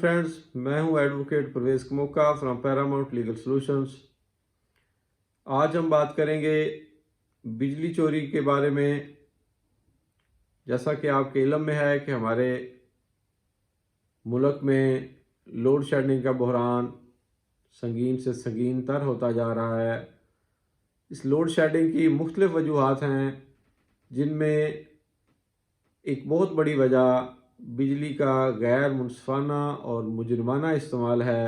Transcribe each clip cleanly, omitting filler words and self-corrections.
Friends, میں ہوں advocate Parvez Kamoka from Paramount legal solutions. آج ہم بات کریں گے بجلی چوری کے بارے میں۔ جیسا کہ آپ کے علم میں ہے کہ ہمارے ملک میں لوڈ شیڈنگ کا بحران سنگین سے سنگین تر ہوتا جا رہا ہے۔ اس لوڈ شیڈنگ کی مختلف وجوہات ہیں، جن میں ایک بہت بڑی وجہ بجلی کا غیر منصفانہ اور مجرمانہ استعمال ہے۔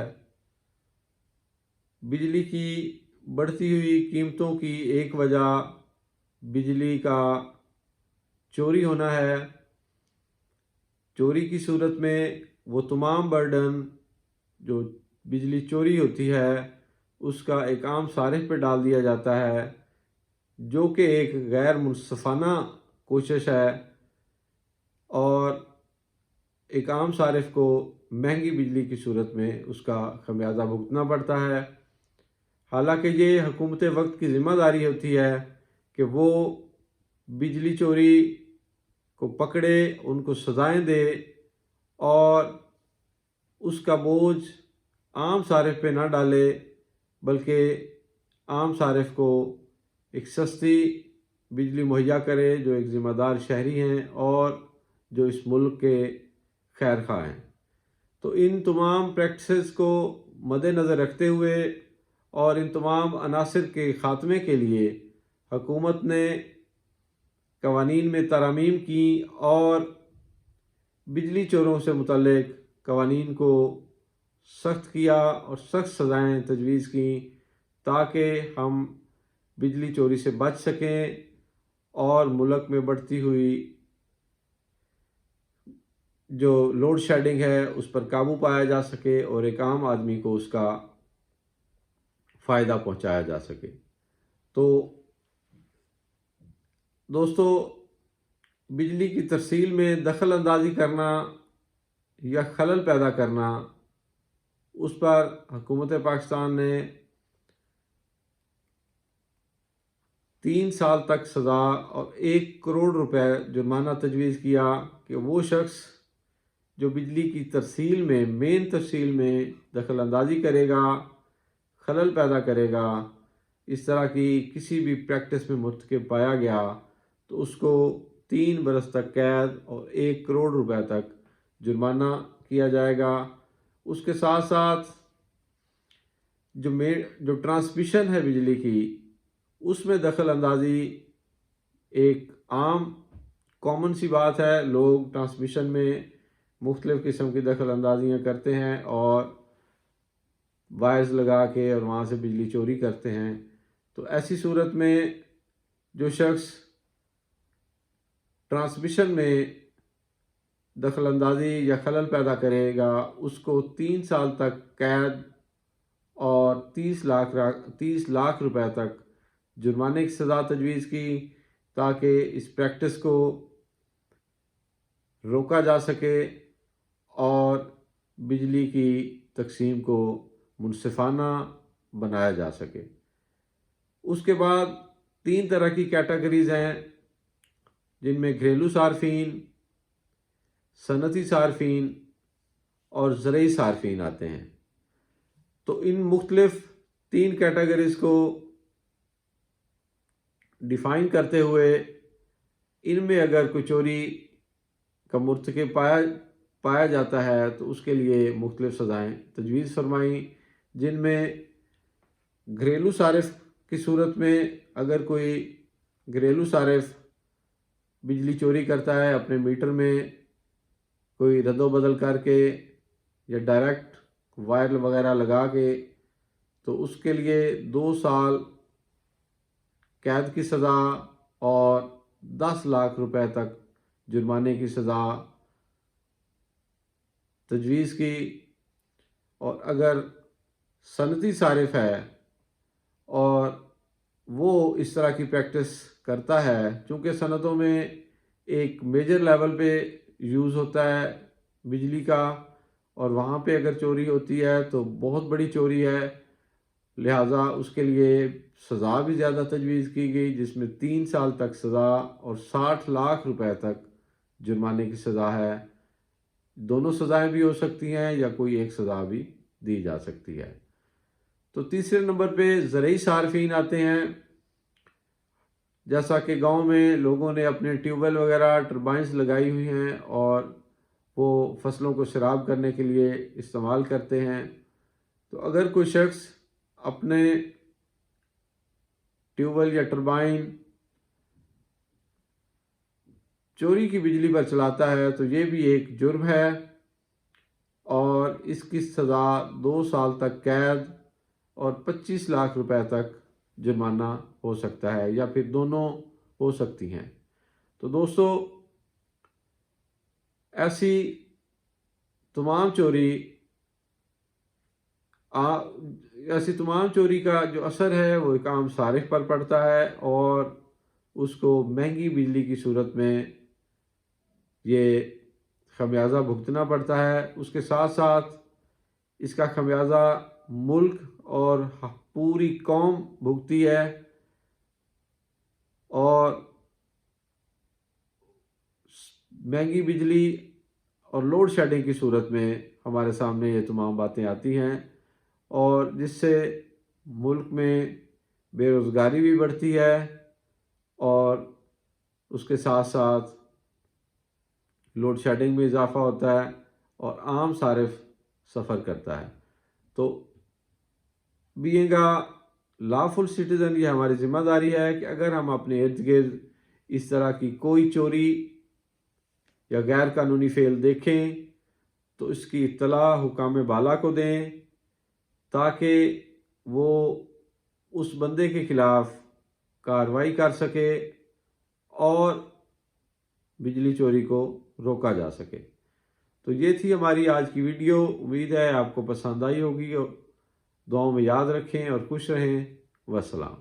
بجلی کی بڑھتی ہوئی قیمتوں کی ایک وجہ بجلی کا چوری ہونا ہے۔ چوری کی صورت میں وہ تمام برڈن جو بجلی چوری ہوتی ہے اس کا ایک عام صارف پہ ڈال دیا جاتا ہے، جو کہ ایک غیر منصفانہ کوشش ہے اور ایک عام صارف کو مہنگی بجلی کی صورت میں اس کا خمیازہ بھگتنا پڑتا ہے۔ حالانکہ یہ حکومت وقت کی ذمہ داری ہوتی ہے کہ وہ بجلی چوری کو پکڑے، ان کو سزائیں دے اور اس کا بوجھ عام صارف پہ نہ ڈالے، بلکہ عام صارف کو ایک سستی بجلی مہیا کرے جو ایک ذمہ دار شہری ہیں اور جو اس ملک کے خیر خواہ ہیں۔ تو ان تمام پریکٹسز کو مد نظر رکھتے ہوئے اور ان تمام عناصر کے خاتمے کے لیے حکومت نے قوانین میں ترامیم کی اور بجلی چوروں سے متعلق قوانین کو سخت کیا اور سخت سزائیں تجویز کیں، تاکہ ہم بجلی چوری سے بچ سکیں اور ملک میں بڑھتی ہوئی جو لوڈ شیڈنگ ہے اس پر قابو پایا جا سکے اور ایک عام آدمی کو اس کا فائدہ پہنچایا جا سکے۔ تو دوستو، بجلی کی ترسیل میں دخل اندازی کرنا یا خلل پیدا کرنا، اس پر حکومت پاکستان نے 3 سال تک سزا اور 1 کروڑ روپے جرمانہ تجویز کیا کہ وہ شخص جو بجلی کی ترسیل میں مین ترسیل میں دخل اندازی کرے گا، خلل پیدا کرے گا، اس طرح کی کسی بھی پریکٹس میں مرتکب پایا گیا تو اس کو 3 برس تک قید اور 1 کروڑ روپے تک جرمانہ کیا جائے گا۔ اس کے ساتھ ساتھ جو ٹرانسمیشن ہے بجلی کی، اس میں دخل اندازی ایک عام کامن سی بات ہے۔ لوگ ٹرانسمیشن میں مختلف قسم کی دخل اندازیاں کرتے ہیں اور وائرز لگا کے اور وہاں سے بجلی چوری کرتے ہیں۔ تو ایسی صورت میں جو شخص ٹرانسمیشن میں دخل اندازی یا خلل پیدا کرے گا، اس کو 3 سال تک قید اور 30 لاکھ روپے تک جرمانے کی سزا تجویز کی، تاکہ اس پریکٹس کو روکا جا سکے اور بجلی کی تقسیم کو منصفانہ بنایا جا سکے۔ اس کے بعد 3 طرح کی کیٹیگریز ہیں، جن میں گھریلو صارفین، صنعتی صارفین اور زرعی صارفین آتے ہیں۔ تو ان مختلف 3 کیٹیگریز کو ڈیفائن کرتے ہوئے ان میں اگر کوئی چوری کا مرتکب پایا جاتا ہے تو اس کے لیے مختلف سزائیں تجویز فرمائیں، جن میں گھریلو صارف کی صورت میں اگر کوئی گھریلو صارف بجلی چوری کرتا ہے اپنے میٹر میں کوئی رد و بدل کر کے یا ڈائریکٹ وائر وغیرہ لگا کے، تو اس کے لیے 2 سال قید کی سزا اور 10 لاکھ روپے تک جرمانے کی سزا تجویز کی۔ اور اگر صنعتی صارف ہے اور وہ اس طرح کی پریکٹس کرتا ہے، چونکہ صنعتوں میں ایک میجر لیول پہ یوز ہوتا ہے بجلی کا، اور وہاں پہ اگر چوری ہوتی ہے تو بہت بڑی چوری ہے، لہٰذا اس کے لیے سزا بھی زیادہ تجویز کی گئی، جس میں 3 سال تک سزا اور 60 لاکھ روپے تک جرمانے کی سزا ہے، دونوں سزائیں بھی ہو سکتی ہیں یا کوئی ایک سزا بھی دی جا سکتی ہے۔ تو تیسرے نمبر پہ زرعی صارفین آتے ہیں۔ جیسا کہ گاؤں میں لوگوں نے اپنے ٹیوب ویل وغیرہ ٹربائنس لگائی ہوئی ہیں اور وہ فصلوں کو سیراب کرنے کے لیے استعمال کرتے ہیں، تو اگر کوئی شخص اپنے ٹیوب ویل یا ٹربائن چوری کی بجلی پر چلاتا ہے تو یہ بھی ایک جرم ہے اور اس کی سزا 2 سال تک قید اور 25 لاکھ روپے تک جرمانہ ہو سکتا ہے، یا پھر دونوں ہو سکتی ہیں۔ تو دوستو، ایسی تمام چوری کا جو اثر ہے وہ ایک عام صارف پر پڑتا ہے اور اس کو مہنگی بجلی کی صورت میں یہ خمیازہ بھگتنا پڑتا ہے۔ اس کے ساتھ ساتھ اس کا خمیازہ ملک اور پوری قوم بھگتی ہے، اور مہنگی بجلی اور لوڈ شیڈنگ کی صورت میں ہمارے سامنے یہ تمام باتیں آتی ہیں، اور جس سے ملک میں بے روزگاری بھی بڑھتی ہے اور اس کے ساتھ ساتھ لوڈ شیڈنگ میں اضافہ ہوتا ہے اور عام صارف سفر کرتا ہے۔ تو بینگ اے لافل سٹیزن، یہ ہماری ذمہ داری ہے کہ اگر ہم اپنے ارد گرد اس طرح کی کوئی چوری یا غیر قانونی فعل دیکھیں تو اس کی اطلاع حکام بالا کو دیں تاکہ وہ اس بندے کے خلاف کارروائی کر سکے اور بجلی چوری کو روکا جا سکے۔ تو یہ تھی ہماری آج کی ویڈیو، امید ہے آپ کو پسند آئی ہوگی، اور دعاؤں میں یاد رکھیں اور خوش رہیں۔ والسلام۔